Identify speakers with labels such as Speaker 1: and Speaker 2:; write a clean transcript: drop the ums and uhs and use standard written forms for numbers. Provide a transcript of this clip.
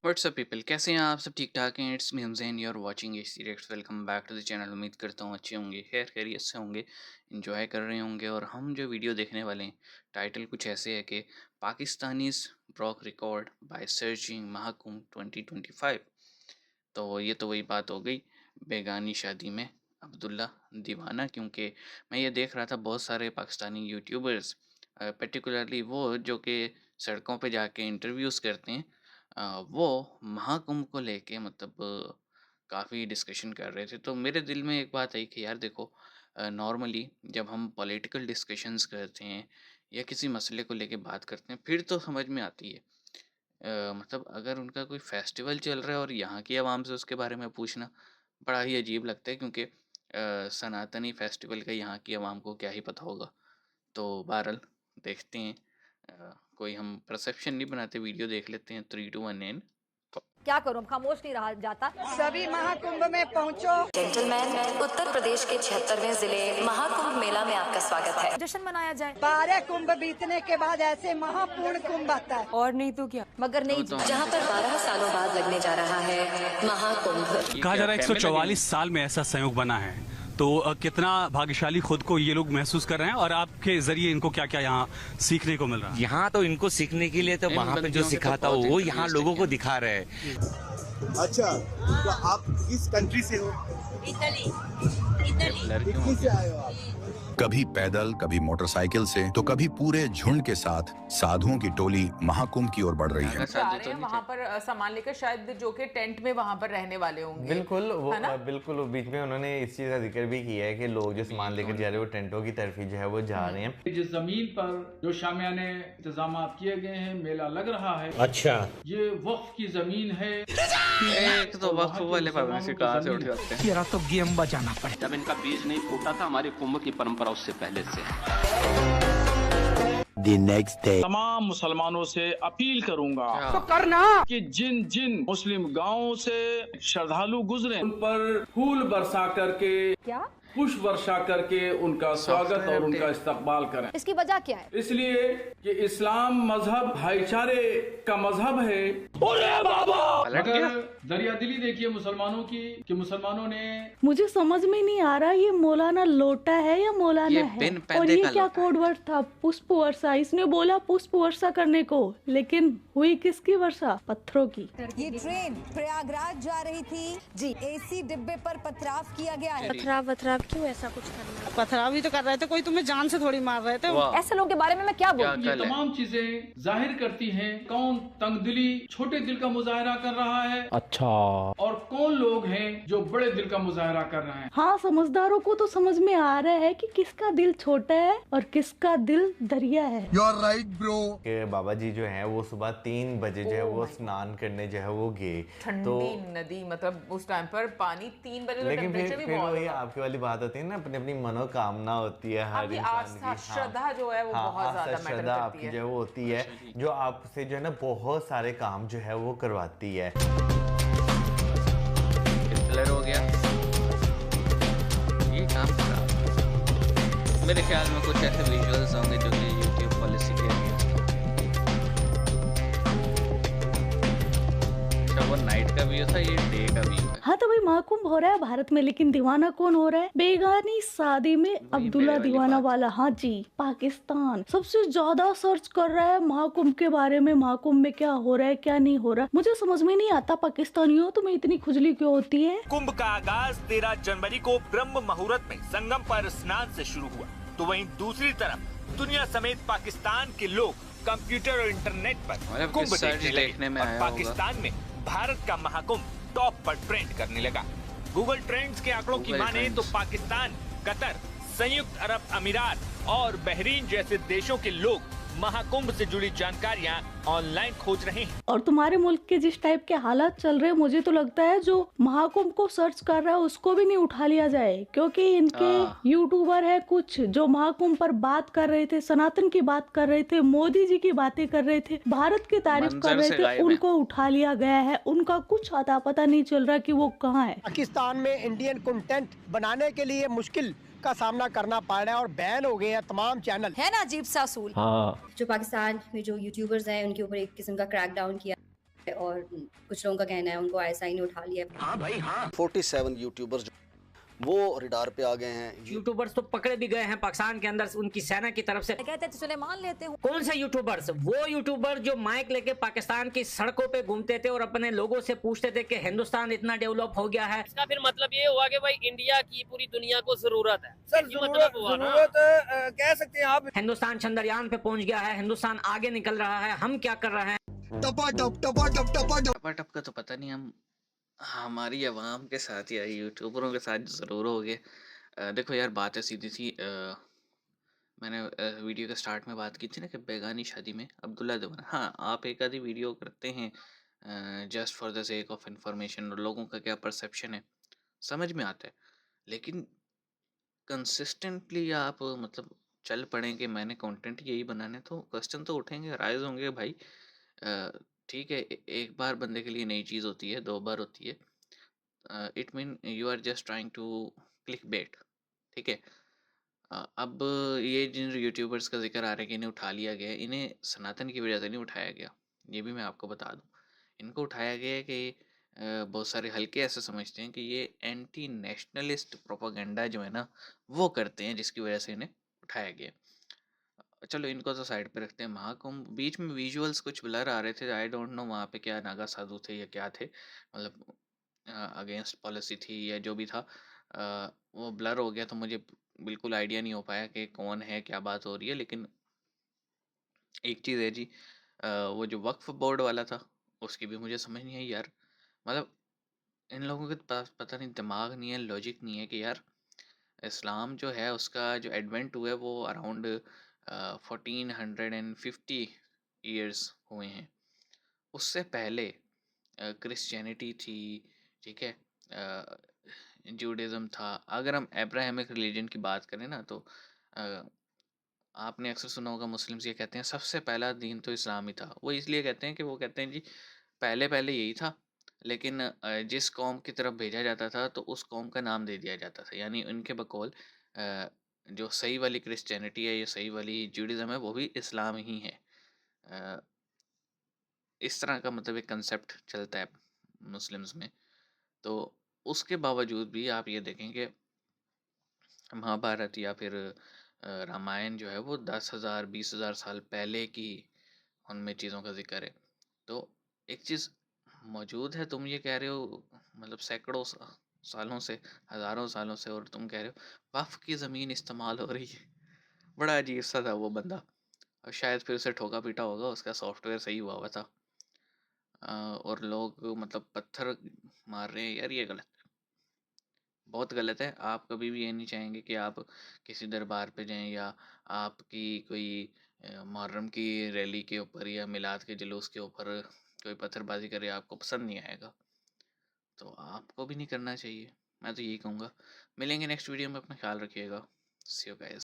Speaker 1: WhatsApp people, कैसे हैं आप सब? ठीक ठाक हैं? It's me Hamzain, you are watching H direct. Welcome back to the channel. उम्मीद करता हूँ अच्छे होंगे, खैर खैरियत से होंगे, एंजॉय कर रहे होंगे। और हम जो वीडियो देखने वाले हैं, टाइटल कुछ ऐसे है कि Pakistanis broke record by searching Mahakumbh 2025। तो ये तो वही बात हो गई, बेगानी शादी में अब्दुल्ला दीवाना। क्योंकि मैं ये देख रहा था बहुत सारे पाकिस्तानी यूट्यूबर्स, पर्टिकुलरली वो जो कि सड़कों पे जाके इंटरव्यूज़ करते हैं, वो महाकुंभ को लेके मतलब काफ़ी डिस्कशन कर रहे थे। तो मेरे दिल में एक बात आई कि यार देखो, नॉर्मली जब हम पॉलिटिकल डिस्कशंस करते हैं या किसी मसले को लेके बात करते हैं, फिर तो समझ में आती है। मतलब अगर उनका कोई फेस्टिवल चल रहा है और यहाँ की आवाम से उसके बारे में पूछना बड़ा ही अजीब लगता है, क्योंकि सनातनी फेस्टिवल का यहाँ की आवाम को क्या ही पता होगा। तो बहरहाल देखते हैं, कोई हम परसेप्शन नहीं बनाते, वीडियो देख लेते हैं। 3 2 1 एंड
Speaker 2: क्या करूं, खामोश नहीं रहा जाता।
Speaker 3: सभी महाकुंभ में पहुंचो।
Speaker 4: जेंटलमैन, उत्तर प्रदेश के 76वें जिले महाकुंभ मेला में आपका स्वागत है।
Speaker 2: जश्न मनाया जाए।
Speaker 3: 12 कुंभ बीतने के बाद ऐसे महापूर्ण कुंभ आता है।
Speaker 2: और नहीं तो क्या, मगर नहीं
Speaker 1: तो
Speaker 4: जहाँ पर 12 सालों बाद लगने जा रहा है महाकुंभ।
Speaker 5: कहा जा रहा है 144 साल में ऐसा संयोग बना है, तो कितना भाग्यशाली खुद को ये लोग महसूस कर रहे हैं, और आपके जरिए इनको क्या क्या यहाँ सीखने को मिल रहा है?
Speaker 6: यहाँ तो इनको सीखने के लिए तो वहाँ पे जो सिखाता हो वो यहाँ लोगों को दिखा रहे हैं।
Speaker 7: अच्छा, तो आप किस कंट्री से हो?
Speaker 1: लड़कियों
Speaker 7: इटली से आए हो आप?
Speaker 8: कभी पैदल, कभी मोटरसाइकिल से, तो कभी पूरे झुंड के साथ साधुओं की टोली महाकुंभ की ओर बढ़ रही है।
Speaker 9: वहाँ पर सामान लेकर, शायद जो कि टेंट में वहाँ पर रहने वाले होंगे।
Speaker 10: बिल्कुल वो बीच में उन्होंने इस चीज का जिक्र भी किया है कि लोग जो सामान लेकर जा रहे हैं वो टेंटों की तरफ ही जो है वो जा रहे हैं।
Speaker 11: जिस जमीन पर जो शामियाने इंतजाम किए गए हैं, मेला लग रहा है,
Speaker 6: अच्छा,
Speaker 11: ये वक्फ की जमीन है।
Speaker 1: एक तो वक्फ वाले पाबंदी से कहाँ से उठ जाते हैं?
Speaker 10: यार तो गेम बजाना पड़ता।
Speaker 12: जब इनका बीज नहीं फूटा था, हमारी कुंभ की परंपरा उससे पहले से।
Speaker 7: The next day.
Speaker 11: तमाम मुसलमानों से अपील करूंगा
Speaker 3: तो करना
Speaker 11: कि जिन जिन मुस्लिम गांवों से श्रद्धालु गुजरे, उन पर फूल बरसा करके,
Speaker 2: क्या
Speaker 11: पुष्प वर्षा करके उनका स्वागत और उनका इस्तकबाल करें।
Speaker 2: इसकी वजह क्या है?
Speaker 11: इसलिए कि इस्लाम मजहब भाईचारे का मजहब है। अगर दरिया दिली देखिए मुसलमानों की, कि मुसलमानों ने,
Speaker 13: मुझे समझ में नहीं आ रहा ये मौलाना लोटा है या मौलाना है, और ये क्या कोड वर्ड था? पुष्प वर्षा। इसने बोला पुष्प वर्षा करने को, लेकिन हुई किसकी वर्षा? पत्थरों की।
Speaker 2: ये ट्रेन प्रयागराज जा रही थी जी, एसी डिब्बे पर पथराव किया गया है।
Speaker 13: पथराव क्यों ऐसा कुछ करना?
Speaker 3: पथराव ही तो कर रहे थे, कोई तुम्हें जान से थोड़ी मार रहे थे।
Speaker 2: ऐसे लोगों के बारे में मैं क्या बोलूं?
Speaker 11: ये तमाम चीजें जाहिर करती हैं कौन तंगदिली, छोटे दिल का मुजाहरा कर रहा है,
Speaker 10: अच्छा,
Speaker 11: और कौन लोग हैं जो बड़े दिल का मुजाहरा कर रहे हैं।
Speaker 13: हाँ, समझदारों को तो समझ में आ रहा है कि किसका दिल छोटा है और किसका दिल दरिया है।
Speaker 7: You are right, bro.
Speaker 10: के बाबा जी जो हैं वो सुबह 3 बजे जो है वो स्नान करने जो है वो गए।
Speaker 9: ठंडी नदी, मतलब उस टाइम पर पानी 3 बजे,
Speaker 10: लेकिन फिर वही आपकी वाली बात होती है ना, अपनी अपनी मनोकामना होती है हर इंसान की।
Speaker 9: श्रद्धा जो है वो बहुत ज्यादा मैटर करती
Speaker 10: आपकी
Speaker 9: है।
Speaker 10: जो है वो होती है, जो आपसे जो है ना बहुत सारे काम जो है वो करवाती है।
Speaker 1: क्लियर हो गया ये काम खराब। मेरे ख्याल में कुछ ऐसे विजुअल्स होंगे जो कि यूट्यूब पॉलिसी के लिए। वो नाइट का व्यू था, ये डे का व्यू है।
Speaker 13: हाँ, तो भाई महाकुंभ हो रहा है भारत में, लेकिन दीवाना कौन हो रहा है? बेगानी शादी में अब्दुल्ला दीवाना वाला। हाँ जी, पाकिस्तान सबसे ज्यादा सर्च कर रहा है महाकुंभ के बारे में। महाकुंभ में क्या हो रहा है, क्या नहीं हो रहा। मुझे समझ में नहीं आता, पाकिस्तानियों तुम्हें इतनी खुजली क्यों होती है?
Speaker 6: कुंभ का आगाज 13 जनवरी को ब्रह्म मुहूर्त में संगम पर स्नान से शुरू हुआ, तो वहीं दूसरी तरफ दुनिया समेत पाकिस्तान के लोग कंप्यूटर और इंटरनेट पर कुंभ देखने लगे, और पाकिस्तान में भारत का महाकुंभ टॉप पर ट्रेंड करने लगा। गूगल ट्रेंड्स के आंकड़ों की माने तो पाकिस्तान, कतर, संयुक्त अरब अमीरात और बहरीन जैसे देशों के लोग महाकुंभ से जुड़ी जानकारियां ऑनलाइन खोज रहे हैं।
Speaker 13: और तुम्हारे मुल्क के जिस टाइप के हालात चल रहे हैं, मुझे तो लगता है जो महाकुंभ को सर्च कर रहा है उसको भी नहीं उठा लिया जाए, क्योंकि इनके यूट्यूबर है कुछ जो महाकुंभ पर बात कर रहे थे, सनातन की बात कर रहे थे, मोदी जी की बातें कर रहे थे, भारत की तारीफ कर रहे थे, उनको उठा लिया गया है। उनका कुछ अता पता नहीं चल रहा कि वो कहाँ है।
Speaker 3: पाकिस्तान में इंडियन कंटेंट बनाने के लिए मुश्किल
Speaker 14: का सामना करना पड़ रहा है और बैन हो गए हैं तमाम चैनल।
Speaker 2: है ना अजीब सा असूल।
Speaker 14: हाँ,
Speaker 15: जो पाकिस्तान में जो यूट्यूबर्स हैं उनके ऊपर एक किस्म का क्रैकडाउन किया है और कुछ लोगों का कहना है उनको आईएसआई ने उठा लिया है।
Speaker 14: हाँ भाई हाँ।
Speaker 16: 47 यूट्यूबर्स वो रडार पे आ गए हैं।
Speaker 17: यूट्यूबर्स तो पकड़े भी गए हैं पाकिस्तान के अंदर उनकी सेना की तरफ से।
Speaker 2: कहते हैं चले मान लेते हूँ।
Speaker 17: कौन से यूट्यूबर्स? वो यूट्यूबर जो माइक लेके पाकिस्तान की सड़कों पे घूमते थे और अपने लोगों से पूछते थे कि हिंदुस्तान इतना डेवलप हो गया है।
Speaker 18: इसका फिर मतलब ये हुआ कि भाई इंडिया की पूरी दुनिया को जरूरत है।
Speaker 14: सर जरूरत कह सकते हैं आप।
Speaker 17: हिंदुस्तान चंद्रयान पे पहुंच गया है, हिंदुस्तान आगे निकल रहा है, हम क्या कर रहे हैं?
Speaker 1: टपा टप का तो पता नहीं, हम हमारी आवाम के साथ या यूट्यूबरों के साथ ज़रूर हो गए। देखो यार, बात है सीधी सी। मैंने वीडियो के स्टार्ट में बात की थी ना कि बेगानी शादी में अब्दुल्ला दीवाना। हाँ, आप एक आधी वीडियो करते हैं just for the sake of information, और लोगों का क्या परसेप्शन है समझ में आता है, लेकिन कंसिस्टेंटली आप मतलब चल पड़ें कि मैंने कंटेंट यही बनाने, तो क्वेश्चन तो उठेंगे, राइज होंगे भाई। ठीक है, एक बार बंदे के लिए नई चीज़ होती है, 2 बार होती है। It mean you are just trying to click bait. ठीक है। अब ये जिन यूट्यूबर्स का जिक्र आ रहा है कि इन्हें उठा लिया गया है, इन्हें सनातन की वजह से नहीं उठाया गया, ये भी मैं आपको बता दूं। इनको उठाया गया है कि बहुत सारे हल्के ऐसे समझते हैं कि ये एंटी नेशनलिस्ट प्रोपागेंडा जो है ना वो करते हैं, जिसकी वजह से इन्हें उठाया गया। चलो इनको तो साइड पे रखते हैं। महाकुंभ, बीच में विजुअल्स कुछ ब्लर आ रहे थे, आई डोंट नो वहाँ पे क्या नागा साधु थे या क्या थे, मतलब अगेंस्ट पॉलिसी थी या जो भी था। वो ब्लर हो गया तो मुझे बिल्कुल आइडिया नहीं हो पाया कि कौन है, क्या बात हो रही है। लेकिन एक चीज़ है जी, वो जो वक्फ बोर्ड वाला था उसकी भी मुझे समझ नहीं आई यार। मतलब इन लोगों के पास पता नहीं दिमाग नहीं है, लॉजिक नहीं है कि यार इस्लाम जो है उसका जो एडवेंट हुआ है वो अराउंड 1450 ईयर्स हुए हैं। उससे पहले क्रिश्चियनिटी थी, ठीक है, जूडिज़म था। अगर हम अब्राहमिक रिलीजन की बात करें ना तो आपने अक्सर सुना होगा मुस्लिम्स ये कहते हैं सबसे पहला दीन तो इस्लाम ही था। वो इसलिए कहते हैं कि वो कहते हैं जी पहले पहले यही था, लेकिन जिस कौम की तरफ भेजा जाता था तो उस कौम का नाम दे दिया जाता था। यानी उनके बकौल जो सही वाली क्रिश्चियनिटी है या सही वाली जूडिज़म है वो भी इस्लाम ही है। इस तरह का मतलब एक कंसेप्ट चलता है मुस्लिम्स में। तो उसके बावजूद भी आप ये देखें कि महाभारत या फिर रामायण जो है वो 10,000 20,000 साल पहले की उनमें चीज़ों का जिक्र है। तो एक चीज़ मौजूद है, तुम ये कह रहे हो मतलब सैकड़ों सालों से, हज़ारों सालों से, और तुम कह रहे हो वक्फ की ज़मीन इस्तेमाल हो रही है। बड़ा अजीब सा था वो बंदा, और शायद फिर उसे ठोका पीटा होगा, उसका सॉफ्टवेयर सही हुआ था। और लोग मतलब पत्थर मार रहे हैं यार, ये गलत, बहुत गलत है। आप कभी भी ये नहीं चाहेंगे कि आप किसी दरबार पे जाएं या आपकी कोई मुहर्रम की रैली के ऊपर या मिलाद के जुलूस के ऊपर कोई पत्थरबाजी करे, आपको पसंद नहीं आएगा, तो आपको भी नहीं करना चाहिए। मैं तो यही कहूँगा। मिलेंगे नेक्स्ट वीडियो में, अपना ख्याल रखिएगा। सी यू गाइस।